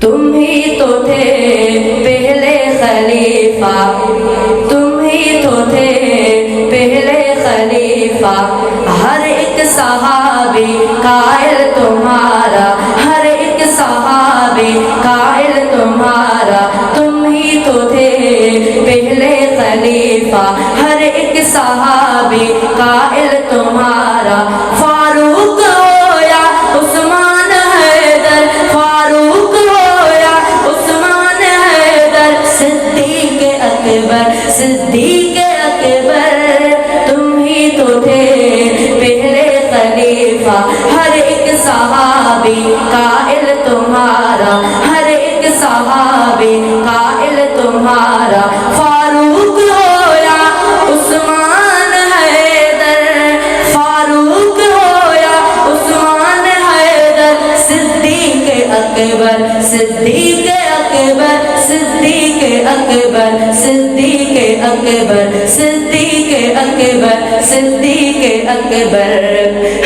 تم ہی تو تھے پہلے خلیفہ، تم ہی تو تھے پہلے خلیفہ، ہر ایک صحابی قائل تمہارا، ہر ایک صحابی قائل تمہارا، تم ہی تو تھے پہلے خلیفہ، ہر ایک صحابی قائل تمہارا، فاروق ہو یا عثمان حیدر، فاروق ہو یا عثمان حیدر، صدیق اکبر، صدیق اکبر، تم ہی تو تھے پہلے خلیفہ، ہر ایک صحابی قائل تمہارا، ہر ایک صحابی قائل تمہارا، فاروق ہو یا عثمان حیدر، فاروق ہو یا عثمان حیدر، صدیق اکبر، صدیق اکبر، صدیق اکبر، صدیق اکبر، صدیق اکبر، صدیق اکبر،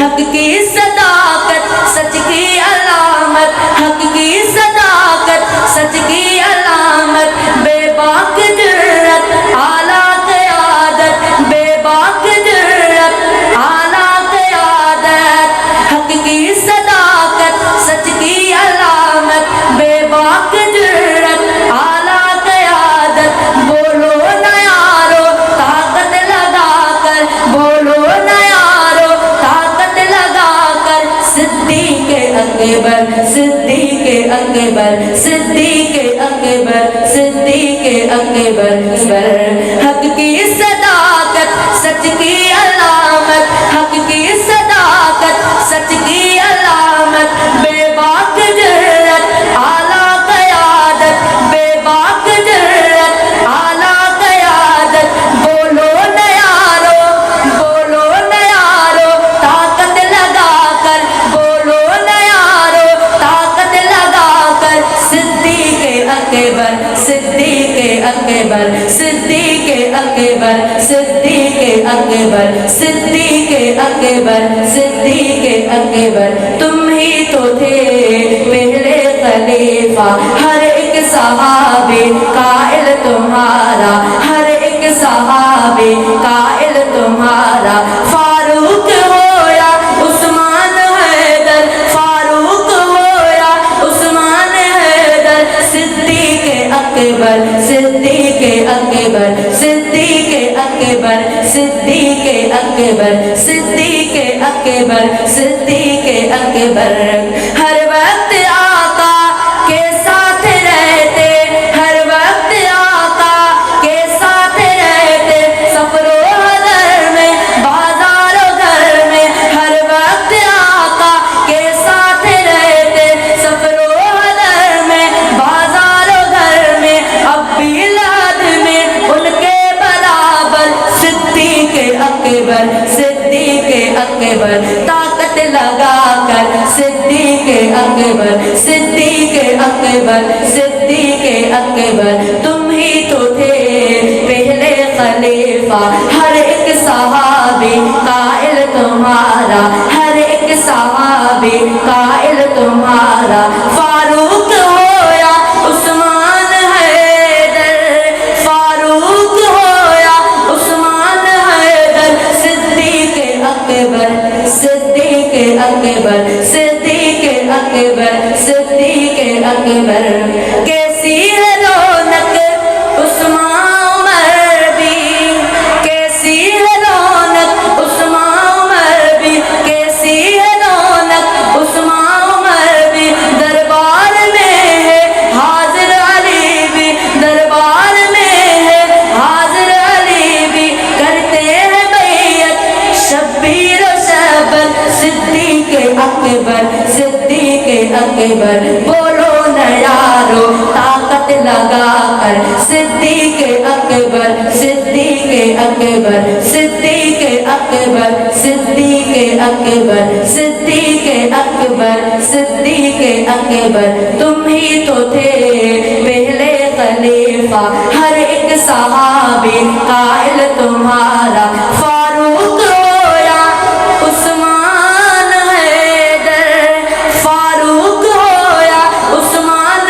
حق کی صداقت سچ کی علامت، حق کی صداقت سچ کی علامت، بے باک جرأت اعلیٰ قیادت، بے باک جرأت اعلیٰ قیادت، حق کی صداقت سچ کی علامت، بے باک جرأت اعلیٰ قیادت، بولو نہ یارو طاقت لگا کر، بولو نہ یارو طاقت لگا کر، صدیق اکبر، صدیق اکبر، صدیق اکبر، صدیق اکبر، حق کی صداقت سچ کی علامت، حق کی صداقت سچ کی علامت، بے باک جرأت اعلیٰ قیادت، بے باک جرأت اعلیٰ قیادت، بولو نہ یارو، بولو نہ یارو طاقت لگا کر، بولو نہ یارو طاقت لگا کر، صدیق اکبر، صدیق اکبر، صدیق اکبر، صدیق اکبر، صدیق اکبر، صدیق اکبر، تم ہی تو تھے پہلے خلیفہ، ہر ایک صحابی قائل تمہارا، ہر ایک صحابی قائل تمہارا، فاروق ہو یا عثمان حیدر، فاروق ہو یا عثمان حیدر، صدیق اکبر، صدیق اکبر، صدیق اکبر، صدیق اکبر، صدیق اکبر، صدیق اکبر، ہر وقت آقا کے ساتھ رہتے، ہر وقت آقا کے ساتھ رہتے، سفر و حضر میں بازار و گھر میں، ہر وقت آقا کے ساتھ رہتے، سفر و حضر میں بازار و گھر میں، اب بھی لحد میں ان کے برابر، صدیق اکبر، صدیق اکبر، طاقت لگا کر، صدیق اکبر، صدیق اکبر، صدیق اکبر، تم ہی تو تھے پہلے خلیفہ، ہر ایک صحابی قائل تمہارا، ہر ایک صحابی قائل تمہارا، فاروق ہو یا عثمان حیدر، فاروق ہو یا عثمان حیدر، صدیق اکبر، صدیق اکبر، صدیق اکبر، صدیق اکبر، کیسی ہے رونق عثمان عمر بھی، کیسی ہے رونق عثمان عمر بھی، کیسی ہے رونق عثمان عمر بھی، دربار میں ہے حاضر علی بھی، دربار میں ہے حاضر علی بھی، کرتے ہیں بیعت شبیر و شبر، صدیق اکبر، صدیق اکبر، بولو نہ یارو طاقت لگا کر، صدیق اکبر، صدیق اکبر، صدیق اکبر، صدیق اکبر، صدیق اکبر، صدیق اکبر، تم ہی تو تھے پہلے خلیفہ، ہر ایک صحابی قائل تمہارا، فاروق ہو یا عثمان حیدر، فاروق ہو یا عثمان